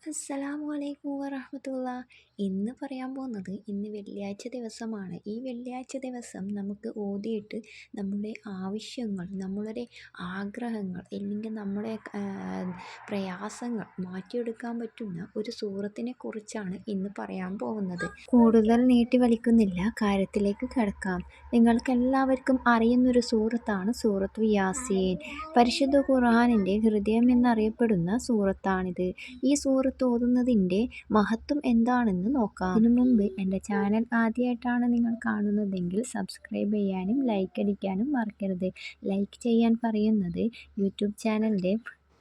അസ്സലാമു അലൈക്കും വറഹ്മത്തുള്ള. ഇന്ന് പറയാൻ പോകുന്നത് ഇന്ന് വെള്ളിയാഴ്ച ദിവസമാണ്. ഈ വെള്ളിയാഴ്ച ദിവസം നമുക്ക് ഓതിയിട്ട് നമ്മുടെ ആവശ്യങ്ങൾ, നമ്മളുടെ ആഗ്രഹങ്ങൾ അല്ലെങ്കിൽ നമ്മുടെ പ്രയാസങ്ങൾ മാറ്റിയെടുക്കാൻ പറ്റുന്ന ഒരു സൂറത്തിനെ കുറിച്ചാണ് ഇന്ന് പറയാൻ പോകുന്നത്. കൂടുതൽ നീട്ടി വലിക്കുന്നില്ല, കാര്യത്തിലേക്ക് കിടക്കാം. നിങ്ങൾക്കെല്ലാവർക്കും അറിയുന്നൊരു സൂറത്താണ് സൂറത്തുൽ യാസീൻ. പരിശുദ്ധ ഖുർആനിൻ്റെ ഹൃദയം എന്നറിയപ്പെടുന്ന സൂറത്താണിത്. ഈ സൂറത്ത് ഓതുന്നതിൻ്റെ മഹത്വം എന്താണെന്ന് നോക്കാം. അതിനു മുമ്പ് എൻ്റെ ചാനൽ ആദ്യമായിട്ടാണ് നിങ്ങൾ കാണുന്നതെങ്കിൽ സബ്സ്ക്രൈബ് ചെയ്യാനും ലൈക്ക് അടിക്കാനും മറക്കരുത്. ലൈക്ക് ചെയ്യാൻ പറയുന്നത് യൂട്യൂബ് ചാനലിൻ്റെ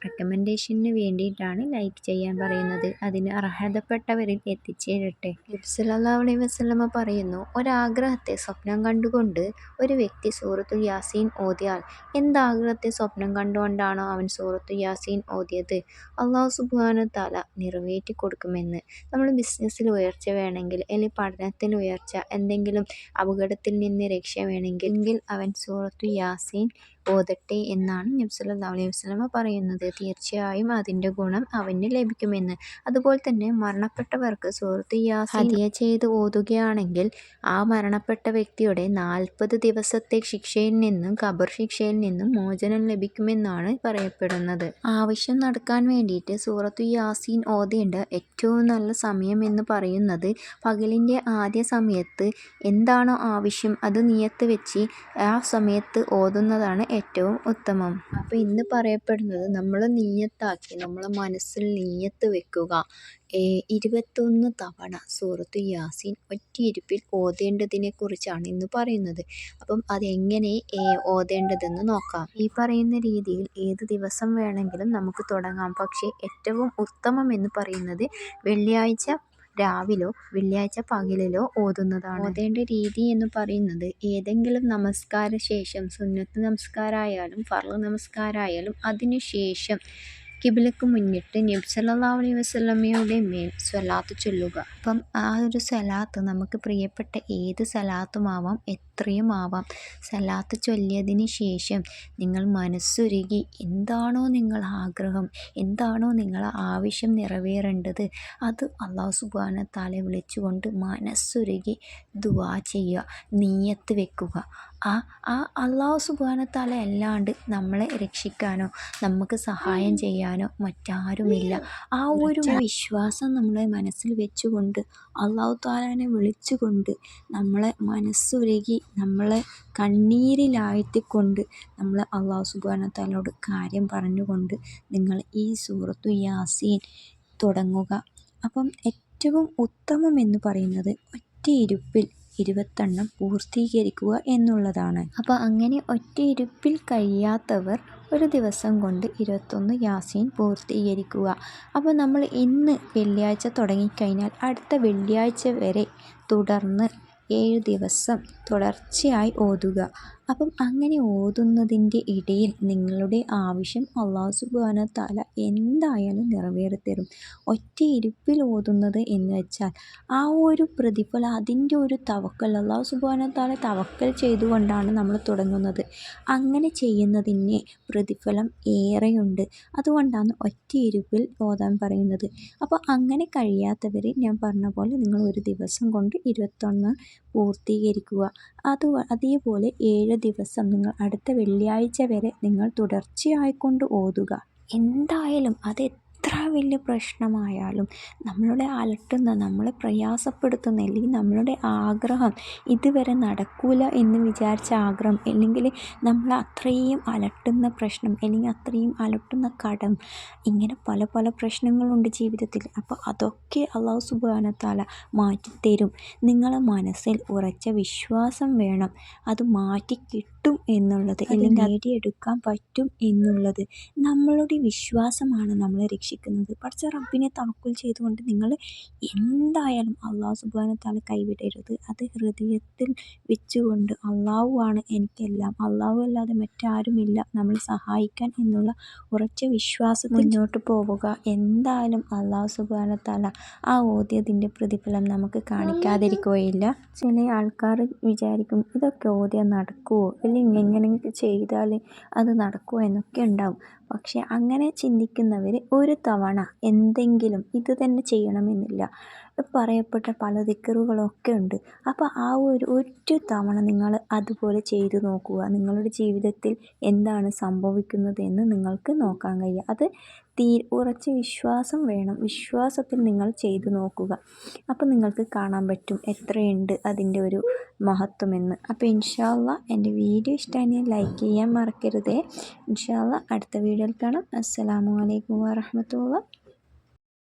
റെക്കമെൻഡേഷന് വേണ്ടിയിട്ടാണ് ലൈക്ക് ചെയ്യാൻ പറയുന്നത്. അതിന് അർഹതപ്പെട്ടവരിൽ എത്തിച്ചേരട്ടെ. നബി സല്ലല്ലാഹു അലൈഹി വസല്ലമ പറയുന്നു, ഒരാഗ്രഹത്തെ സ്വപ്നം കണ്ടുകൊണ്ട് ഒരു വ്യക്തി സൂറത്തുൽ യാസീൻ ഓതിയാൽ എന്താഗ്രഹത്തെ സ്വപ്നം കണ്ടുകൊണ്ടാണോ അവൻ സൂറത്തുൽ യാസീൻ ഓതിയത്, അല്ലാഹു സുബ്ഹാനഹു തആല നിറവേറ്റി കൊടുക്കുമെന്ന്. നമ്മൾ ബിസിനസ്സിൽ ഉയർച്ച വേണമെങ്കിൽ, അല്ലെങ്കിൽ പഠനത്തിൽ ഉയർച്ച, എന്തെങ്കിലും അപകടത്തിൽ നിന്ന് രക്ഷ വേണമെങ്കിൽ അവൻ സൂറത്തുൽ യാസീൻ ഓതട്ടെ എന്നാണ് നബി സല്ലല്ലാഹു അലൈഹി വസല്ലമ പറയുന്നത്. തീർച്ചയായും അതിൻ്റെ ഗുണം അവന് ലഭിക്കുമെന്ന്. അതുപോലെ തന്നെ മരണപ്പെട്ടവർക്ക് സൂറത്തുൽ യാസീൻ ഹദിയ ചെയ്ത് ഓതുകയാണെങ്കിൽ ആ മരണപ്പെട്ട വ്യക്തിയുടെ 40 ദിവസത്തെ ശിക്ഷയിൽ നിന്നും ഖബർ ശിക്ഷയിൽ നിന്നും മോചനം ലഭിക്കുമെന്നാണ് പറയപ്പെടുന്നത്. ആവശ്യം നടക്കാൻ വേണ്ടിയിട്ട് സൂറത്തുൽ യാസീൻ ഓതേണ്ട ഏറ്റവും നല്ല സമയം എന്ന് പറയുന്നത് പകലിൻ്റെ ആദ്യ സമയത്ത് എന്താണോ ആവശ്യം അത് നിയത്ത് വെച്ച് ആ സമയത്ത് ഓതുന്നതാണ് ഏറ്റവും ഉത്തമം. അപ്പോൾ ഇന്ന് പറയപ്പെടുന്നത് നമ്മൾ നിയ്യത്താക്കി നമ്മളെ മനസ്സിൽ നിയ്യത്ത് വെക്കുക. 21 തവണ സൂറത്തുൽ യാസീൻ ഒറ്റയിരുപ്പിൽ ഓതേണ്ടതിനെ കുറിച്ചാണ് ഇന്ന് പറയുന്നത്. അപ്പം അതെങ്ങനെ ഓതേണ്ടതെന്ന് നോക്കാം. ഈ പറയുന്ന രീതിയിൽ ഏത് ദിവസം വേണമെങ്കിലും നമുക്ക് തുടങ്ങാം. പക്ഷേ ഏറ്റവും ഉത്തമം എന്ന് പറയുന്നത് വെള്ളിയാഴ്ച രാവിലോ വെള്ളിയാഴ്ച പകലിലോ ഓതുന്നതാണ്. ഓതേണ്ട രീതി എന്ന് പറയുന്നത് ഏതെങ്കിലും നമസ്കാര ശേഷം, സുന്നത്ത് നമസ്കാരമായാലും ഫർള് നമസ്കാരമായാലും അതിനുശേഷം കിബിലക്ക് മുന്നിട്ട് നബി സല്ലല്ലാഹു അലൈഹി വസല്ലമയുടെ മേൽ സ്വലാത്ത് ചൊല്ലുക. അപ്പം ആ ഒരു സ്വലാത്ത് നമുക്ക് പ്രിയപ്പെട്ട ഏത് സ്വലാത്തുമാവാം, എത്രയും ആവാം. സ്വലാത്ത് ചൊല്ലിയതിന് ശേഷം നിങ്ങൾ മനസ്സുരുകി എന്താണോ നിങ്ങൾ ആഗ്രഹം, എന്താണോ നിങ്ങളെ ആവശ്യം നിറവേറേണ്ടത് അത് അല്ലാഹു സുബ്ഹാനഹു തആലയെ വിളിച്ചുകൊണ്ട് മനസ്സുരുകി ദുആ ചെയ്യുക, നിയ്യത്ത് വെക്കുക. ആ അല്ലാഹു സുബ്ഹാനഹു തആല അല്ലാണ്ട് നമ്മളെ രക്ഷിക്കാനോ നമുക്ക് സഹായം ചെയ്യാനോ മറ്റാരുമില്ല. ആ ഒരു വിശ്വാസം നമ്മളെ മനസ്സിൽ വെച്ചുകൊണ്ട് അല്ലാഹു തആലനെ വിളിച്ചുകൊണ്ട് നമ്മളെ മനസ്സുരുകി നമ്മളെ കണ്ണീരിലാഴ്ത്തിക്കൊണ്ട് നമ്മൾ അല്ലാഹു സുബ്ഹാനഹു തആലയോട് കാര്യം പറഞ്ഞുകൊണ്ട് നിങ്ങൾ ഈ സൂറത്തുൽ യാസീൻ തുടങ്ങുക. അപ്പം ഏറ്റവും ഉത്തമം എന്ന് പറയുന്നത് ഒറ്റയിരുപ്പിൽ 20 എണ്ണം പൂർത്തീകരിക്കുക എന്നുള്ളതാണ്. അപ്പോൾ അങ്ങനെ ഒറ്റയിരുപ്പിൽ കഴിയാത്തവർ ഒരു ദിവസം കൊണ്ട് 21 യാസീൻ പൂർത്തീകരിക്കുക. അപ്പോൾ നമ്മൾ ഇന്ന് വെള്ളിയാഴ്ച തുടങ്ങിക്കഴിഞ്ഞാൽ അടുത്ത വെള്ളിയാഴ്ച വരെ തുടർന്ന് 7 ദിവസം തുടർച്ചയായി ഓതുക. അപ്പം അങ്ങനെ ഓതുന്നതിൻ്റെ ഇടയിൽ നിങ്ങളുടെ ആവശ്യം അല്ലാഹു സുബ്ഹാനഹു തആല എന്തായാലും നിറവേറിത്തരും. ഒറ്റയിരുപ്പിൽ ഓതുന്നത് എന്ന് വെച്ചാൽ ആ ഒരു പ്രതിഫലം, അതിൻ്റെ ഒരു തവക്കൽ, അല്ലാഹു സുബ്ഹാനഹു തആല തവക്കൽ ചെയ്തുകൊണ്ടാണ് നമ്മൾ തുടങ്ങുന്നത്. അങ്ങനെ ചെയ്യുന്നതിന് പ്രതിഫലം ഏറെയുണ്ട്. അതുകൊണ്ടാണ് ഒറ്റയിരുപ്പിൽ ഓതാൻ പറയുന്നത്. അപ്പോൾ അങ്ങനെ കഴിയാത്തവർ ഞാൻ പറഞ്ഞ പോലെ നിങ്ങൾ ഒരു ദിവസം കൊണ്ട് 21 പൂർത്തീകരിക്കുക. അതേപോലെ 7 ദിവസം നിങ്ങൾ അടുത്ത വെള്ളിയാഴ്ച വരെ നിങ്ങൾ തുടർച്ചയായിക്കൊണ്ട് ഓതുക. എന്തായാലും അത് എത്ര വലിയ പ്രശ്നമായാലും നമ്മളുടെ അലട്ടുന്ന, നമ്മളെ പ്രയാസപ്പെടുത്തുന്ന, അല്ലെങ്കിൽ നമ്മളുടെ ആഗ്രഹം ഇതുവരെ നടക്കൂല എന്ന് വിചാരിച്ച ആഗ്രഹം, അല്ലെങ്കിൽ നമ്മൾ അത്രയും അലട്ടുന്ന പ്രശ്നം, അല്ലെങ്കിൽ അത്രയും അലട്ടുന്ന കടം, ഇങ്ങനെ പല പല പ്രശ്നങ്ങളുണ്ട് ജീവിതത്തിൽ. അപ്പോൾ അതൊക്കെ അല്ലാഹു സുബ്ഹാനഹു തആല മാറ്റിത്തരും. നിങ്ങളെ മനസ്സിൽ ഉറച്ച വിശ്വാസം വേണം. അത് മാറ്റിക്കിട്ടും എന്നുള്ളത്, അല്ലെങ്കിൽ നേടിയെടുക്കാൻ പറ്റും എന്നുള്ളത്. നമ്മളുടെ വിശ്വാസമാണ് നമ്മളെ രക്ഷിക്കുന്നത്. പഠിച്ച റബ്ബിനെ തവക്കുൽ ചെയ്തുകൊണ്ട് നിങ്ങൾ എന്തായാലും അല്ലാഹു സുബ്ഹാനഹു തആല കൈവിടരുത്. അത് ഹൃദയത്തിൽ വെച്ചുകൊണ്ട് അല്ലാഹു ആണ് എനിക്കെല്ലാം, അല്ലാഹു അല്ലാതെ മറ്റാരുമില്ല നമ്മളെ സഹായിക്കാൻ എന്നുള്ള ഉറച്ച വിശ്വാസത്തിൽ മുന്നോട്ട് പോവുക. എന്തായാലും അല്ലാഹു സുബ്ഹാനഹു തആല ആ ഓതിയതിൻ്റെ പ്രതിഫലം നമുക്ക് കാണിക്കാതിരിക്കുകയില്ല. ചില ആൾക്കാർ വിചാരിക്കും ഇതൊക്കെ ഓതിയാൽ നടക്കുമോ, അല്ലെങ്കിൽ എങ്ങനെയൊക്കെ ചെയ്താൽ അത് നടക്കുമോ എന്നൊക്കെ ഉണ്ടാവും. പക്ഷേ അങ്ങനെ ചിന്തിക്കുന്നവർ ഒരു തവണ എന്തെങ്കിലും ഇത് തന്നെ ചെയ്യണമെന്നില്ല, പറയപ്പെട്ട പല ദിക്റുകളൊക്കെ ഉണ്ട്. അപ്പോൾ ആ ഒറ്റ തവണ നിങ്ങൾ അതുപോലെ ചെയ്തു നോക്കുക. നിങ്ങളുടെ ജീവിതത്തിൽ എന്താണ് സംഭവിക്കുന്നത് എന്ന് നിങ്ങൾക്ക് നോക്കാൻ കഴിയും. അത് ഉറച്ച വിശ്വാസം വേണം. വിശ്വാസത്തിൽ നിങ്ങൾ ചെയ്തു നോക്കുക. അപ്പോൾ നിങ്ങൾക്ക് കാണാൻ പറ്റും എത്രയുണ്ട് അതിൻ്റെ ഒരു മഹത്വമെന്ന്. അപ്പോൾ ഇൻഷാ അല്ലാഹ് എൻ്റെ വീഡിയോ ഇഷ്ടമായി ലൈക്ക് ചെയ്യാൻ മറക്കരുതേ. ഇൻഷാ അല്ലാഹ് അടുത്ത വീഡിയോയിൽ കാണാം. അസ്സലാമു അലൈക്കും വറഹ്മത്തുള്ളാഹി.